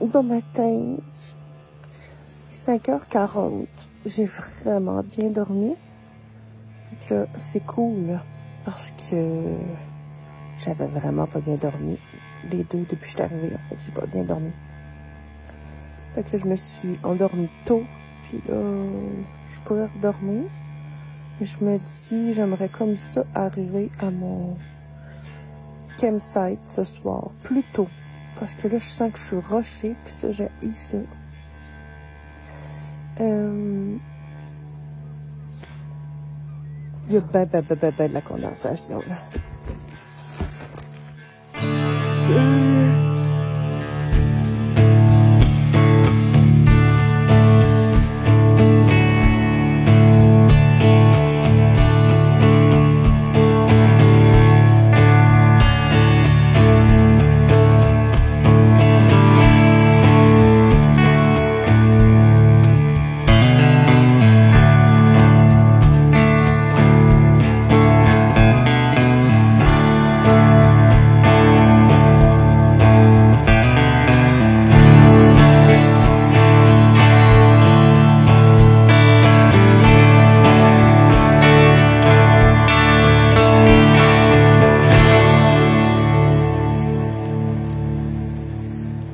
Bon matin, 5h40. J'ai vraiment bien dormi. Fait que là, c'est cool parce que j'avais vraiment pas bien dormi. Les deux, depuis que je suis arrivée, en fait, j'ai pas bien dormi. Fait que là, je me suis endormie tôt. Puis là, je pourrais redormir. Mais je me dis, j'aimerais comme ça arriver à mon campsite ce soir, plus tôt. Parce que là, je sens que je suis rushée, puis ça, j'ai haï ça. Il y a ben de la condensation, là.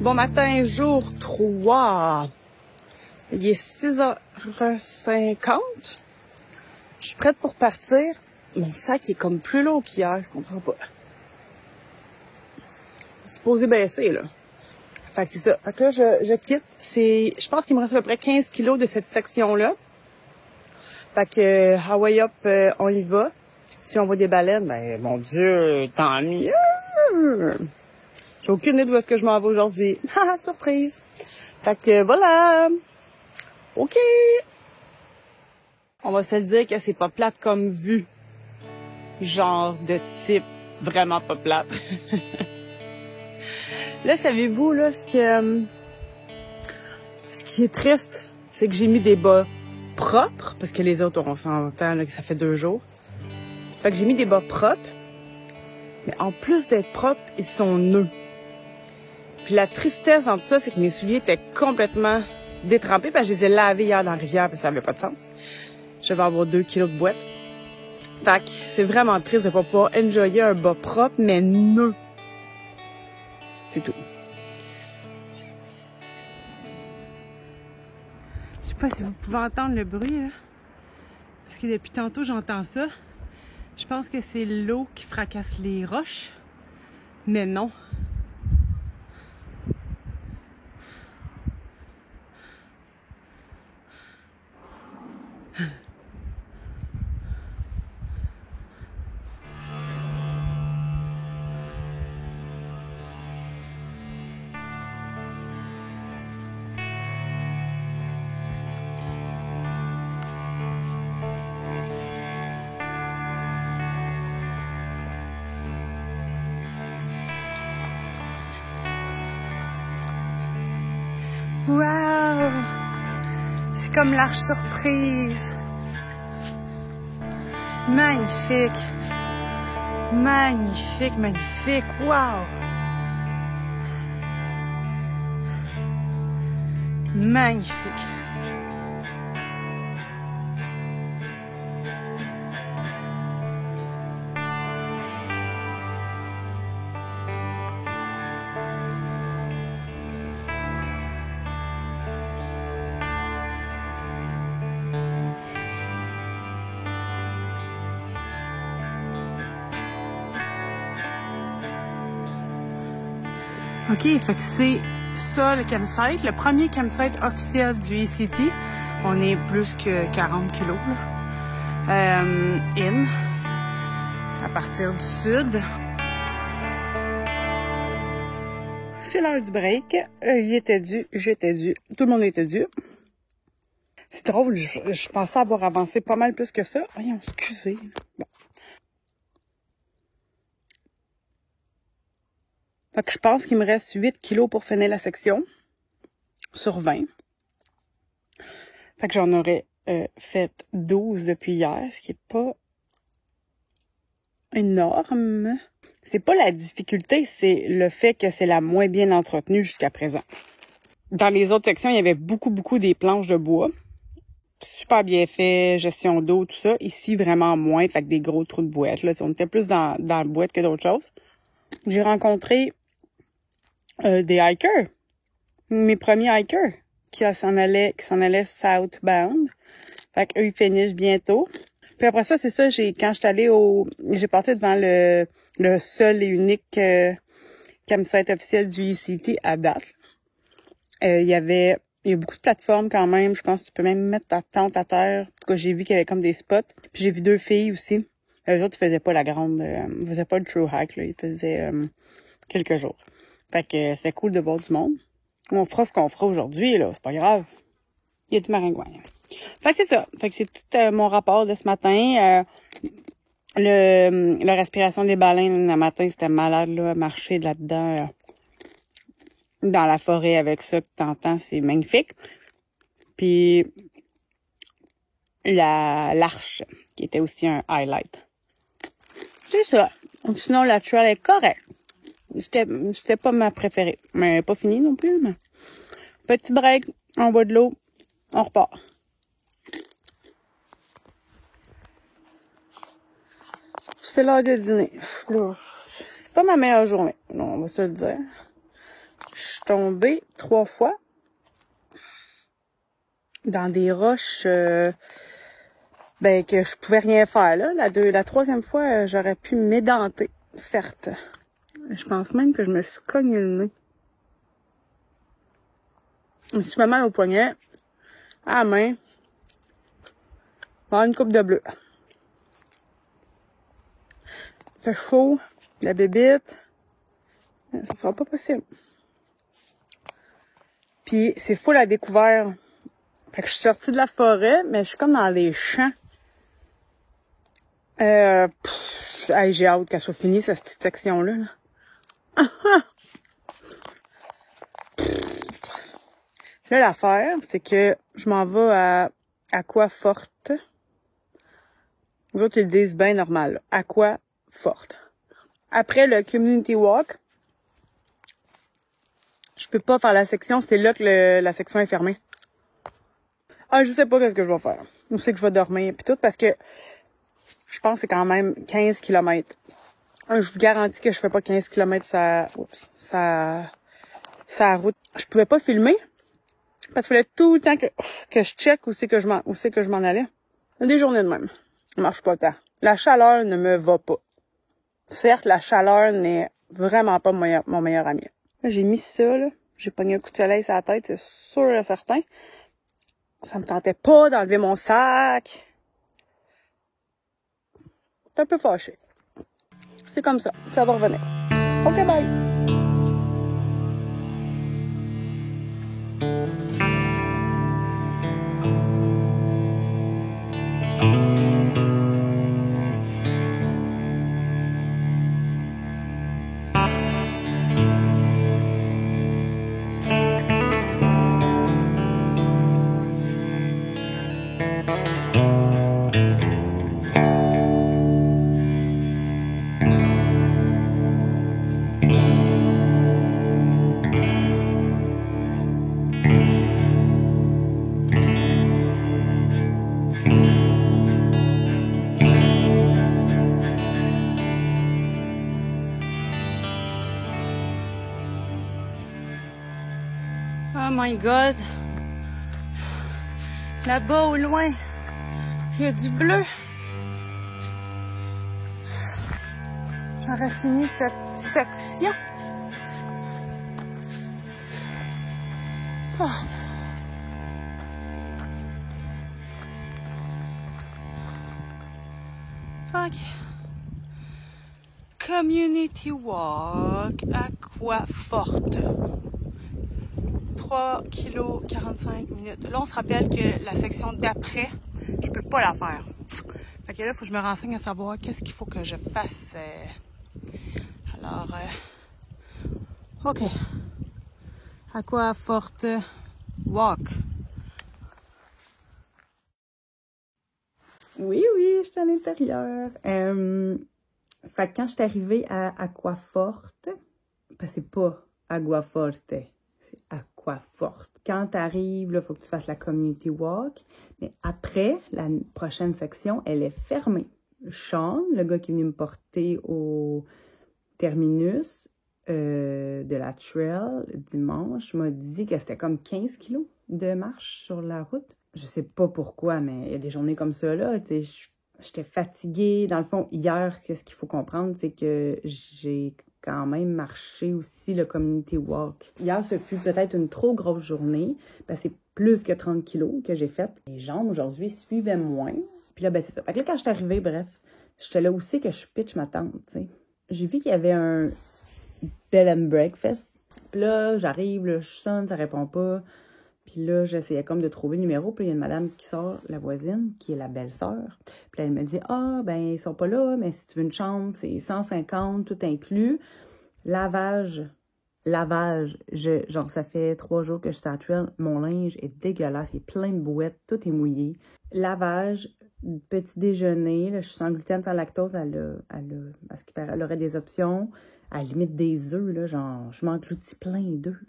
Bon matin, jour 3. Il est 6h50. Je suis prête pour partir. Mon sac est comme plus lourd qu'hier, je comprends pas. C'est supposé baisser, là. Fait que c'est ça. Fait que là, je quitte. Je pense qu'il me reste à peu près 15 kilos de cette section-là. Fait que, Hawaii Up, on y va. Si on voit des baleines, ben, mon Dieu, tant mieux! J'ai aucune idée d'où est-ce que je m'en vais aujourd'hui. Haha, surprise! Fait que voilà! OK! On va se le dire que c'est pas plate comme vue. Genre de type vraiment pas plate. Là, savez-vous, là, ce qui est triste, c'est que j'ai mis des bas propres, parce que les autres, on s'entend là, que ça fait 2 jours. Fait que j'ai mis des bas propres, mais en plus d'être propres, ils sont nœuds. Puis la tristesse dans tout ça, c'est que mes souliers étaient complètement détrempés, parce que je les ai lavés hier dans la rivière, puis ça avait pas de sens. Je vais avoir 2 kilos de boîte. Fait que c'est vraiment triste de pas pouvoir enjoyer un bas propre, mais nœud. C'est tout. Je sais pas si vous pouvez entendre le bruit, là. Parce que depuis tantôt, j'entends ça. Je pense que c'est l'eau qui fracasse les roches. Mais non. Wow! C'est comme l'Arche Surprise. Magnifique. Magnifique, magnifique. Wow! Magnifique. OK, fait que c'est ça le campsite, le premier campsite officiel du ECT. On est plus que 40 kilos, là. À partir du sud. C'est l'heure du break. Il était dû, j'étais dû, tout le monde était dû. C'est drôle, je pensais avoir avancé pas mal plus que ça. Voyons, excusez. Bon. Fait que je pense qu'il me reste 8 kilos pour finir la section sur 20. Fait que j'en aurais fait 12 depuis hier, ce qui est pas énorme. C'est pas la difficulté, c'est le fait que c'est la moins bien entretenue jusqu'à présent. Dans les autres sections, il y avait beaucoup des planches de bois. Super bien fait, gestion d'eau, tout ça. Ici, vraiment moins, fait que des gros trous de boîte. Là. On était plus dans le boîte que d'autres choses. J'ai rencontré des hikers. Mes premiers hikers qui s'en allaient southbound. Fait qu'eux, ils finissent bientôt. Puis après ça, c'est ça, quand j'étais allée j'ai passé devant le seul et unique campsite officiel du ECT à date. Il y a beaucoup de plateformes quand même. Je pense que tu peux même mettre ta tente à terre. En tout cas, j'ai vu qu'il y avait comme des spots. Puis j'ai vu 2 filles aussi. Les autres, ils faisaient pas la grande... ils faisaient pas le true hike, là. Ils faisaient quelques jours. Fait que c'est cool de voir du monde. On fera ce qu'on fera aujourd'hui, là. C'est pas grave. Il y a du maringouin. Fait que c'est ça. Fait que c'est tout mon rapport de ce matin. La respiration des baleines le matin, c'était malade, là. Marcher là-dedans... dans la forêt avec ça que t'entends, c'est magnifique. Puis l'arche, qui était aussi un highlight. C'est ça. Sinon, la trail est correcte. C'était pas ma préférée. Mais pas fini non plus. Mais... Petit break, on boit de l'eau, on repart. C'est l'heure de dîner. C'est pas ma meilleure journée. Non, on va se le dire. Je suis tombée 3 fois dans des roches que je pouvais rien faire. Là. La 3e fois, j'aurais pu m'édenter, certes. Je pense même que je me suis cogné le nez. Je me suis fait mal au poignet, à la main, par une coupe de bleu. Fait chaud, la bébite, ça sera pas possible. Puis c'est full à découvert. Fait que je suis sortie de la forêt, mais je suis comme dans les champs. J'ai hâte qu'elle soit finie, cette petite section-là. Là, l'affaire, c'est que je m'en vais à Aquaforte. Les autres, ils le disent bien normal. Là. Aquaforte. Après le Community Walk, je peux pas faire la section, c'est là que la section est fermée. Ah, je sais pas qu'est-ce que je vais faire. Je sais que je vais dormir pis tout, parce que je pense que c'est quand même 15 km. Je vous garantis que je fais pas 15 km sa route. Je pouvais pas filmer, parce qu'il fallait tout le temps que je check où c'est que je m'en allais. Des journées de même. Ça marche pas tant. La chaleur ne me va pas. Certes, la chaleur n'est vraiment pas mon meilleur ami. Là, j'ai mis ça, là. J'ai pogné un coup de soleil sur la tête, c'est sûr et certain. Ça me tentait pas d'enlever mon sac. C'est un peu fâché. C'est comme ça. Ça va revenir. OK, bye! Oh my God! Là-bas au loin, il y a du bleu. J'aurais fini cette section. Oh. OK. Community Walk, Aquaforte. 3 kg 45 minutes. Là, on se rappelle que la section d'après, je peux pas la faire. Fait que là, il faut que je me renseigne à savoir qu'est-ce qu'il faut que je fasse. Alors, OK. Aquaforte Walk. Oui, je suis à l'intérieur. Fait que quand je suis arrivée à Aquaforte, parce que c'est pas Aguaforte, c'est Aquaforte. Quand tu arrives, il faut que tu fasses la community walk. Mais après, la prochaine section, elle est fermée. Sean, le gars qui est venu me porter au terminus de la trail dimanche, m'a dit que c'était comme 15 kilos de marche sur la route. Je sais pas pourquoi, mais il y a des journées comme ça, là. J'étais fatiguée. Dans le fond, hier, qu'est-ce qu'il faut comprendre, c'est que j'ai quand même marché aussi le community walk. Hier, ce fut peut-être une trop grosse journée, parce que c'est plus que 30 kilos que j'ai fait. Les jambes, aujourd'hui, suivaient moins. Puis là, ben c'est ça. Fait que là, quand je suis arrivée, bref, j'étais là aussi que je pitch ma tente, tu sais. J'ai vu qu'il y avait un bed and breakfast. Puis là, j'arrive, là, je sonne, ça répond pas. Puis là, j'essayais comme de trouver le numéro. Puis il y a une madame qui sort, la voisine, qui est la belle-sœur. Puis là, elle me dit, « Ah, ben, ils sont pas là, mais si tu veux une chambre, c'est 150, tout inclus. Lavage, genre, ça fait 3 jours que je suis à trail. Mon linge est dégueulasse, il est plein de bouettes, tout est mouillé. Lavage, petit déjeuner, là, je suis sans gluten, sans lactose, à ce qui paraît, elle aurait des options. À la limite des œufs, là, genre, je m'engloutis plein d'œufs.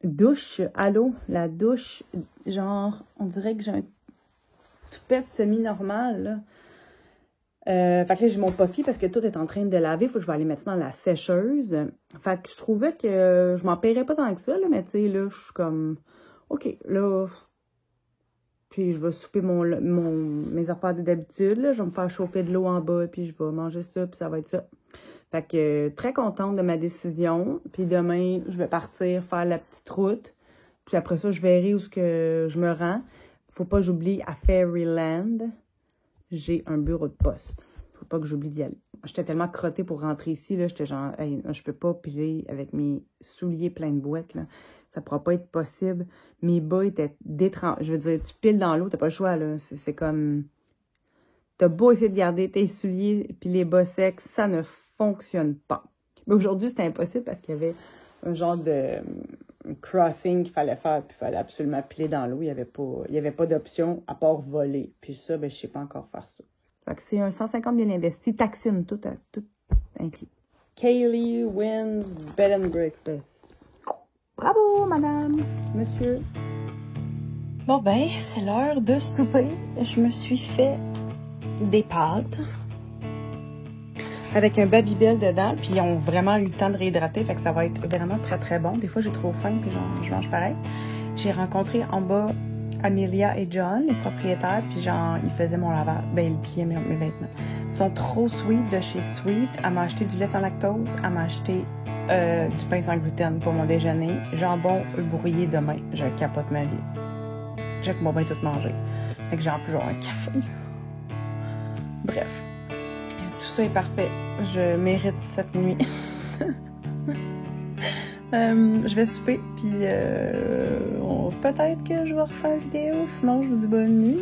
Douche, allô, la douche, genre, on dirait que j'ai un toupette semi-normal, là. Fait que là, j'ai mon puffy parce que tout est en train de laver. Faut que je vais aller mettre ça dans la sécheuse. Fait que je trouvais que je m'en paierais pas tant que ça, là, mais tu sais, là, je suis comme, OK, là, puis je vais souper mes affaires d'habitude, là. Je vais me faire chauffer de l'eau en bas, puis je vais manger ça, puis ça va être ça. Fait que très contente de ma décision. Puis demain, je vais partir faire la petite route. Puis après ça, je verrai où ce que je me rends. Faut pas que j'oublie à Fairyland. J'ai un bureau de poste. Faut pas que j'oublie d'y aller. J'étais tellement crottée pour rentrer ici, là. J'étais genre, hey, je peux pas piler avec mes souliers pleins de boîtes, là. Ça pourra pas être possible. Mes bas étaient détrempés. Je veux dire, tu piles dans l'eau, t'as pas le choix, là. C'est comme... T'as beau essayer de garder tes souliers puis les bas secs, ça ne fonctionne pas. Mais aujourd'hui, c'était impossible parce qu'il y avait un genre de crossing qu'il fallait faire, puis il fallait absolument piler dans l'eau. Il y avait pas d'option à part voler. Puis ça, ben, je sais pas encore faire ça. Fait que c'est un 150 bien investi. Taxine, tout inclus. Kaylee wins bed and breakfast. Bravo, madame, monsieur. Bon ben, c'est l'heure de souper. Je me suis fait des pâtes avec un Babybel dedans, puis ils ont vraiment eu le temps de réhydrater, fait que ça va être vraiment très très bon. Des fois j'ai trop faim, puis genre, je mange pareil. J'ai rencontré en bas Amelia et John, les propriétaires, puis genre, ils faisaient mon lavage, ben ils pliaient mes vêtements. Ils sont trop sweet de chez Sweet. Elle m'a acheté du lait sans lactose, elle m'a acheté du pain sans gluten pour mon déjeuner, jambon brouillé demain. Je capote ma vie. Check moi bien tout manger. Fait que j'ai en plus genre un café. Bref, tout ça est parfait. Je mérite cette nuit. Je vais souper, puis peut-être que je vais refaire une vidéo. Sinon, je vous dis bonne nuit.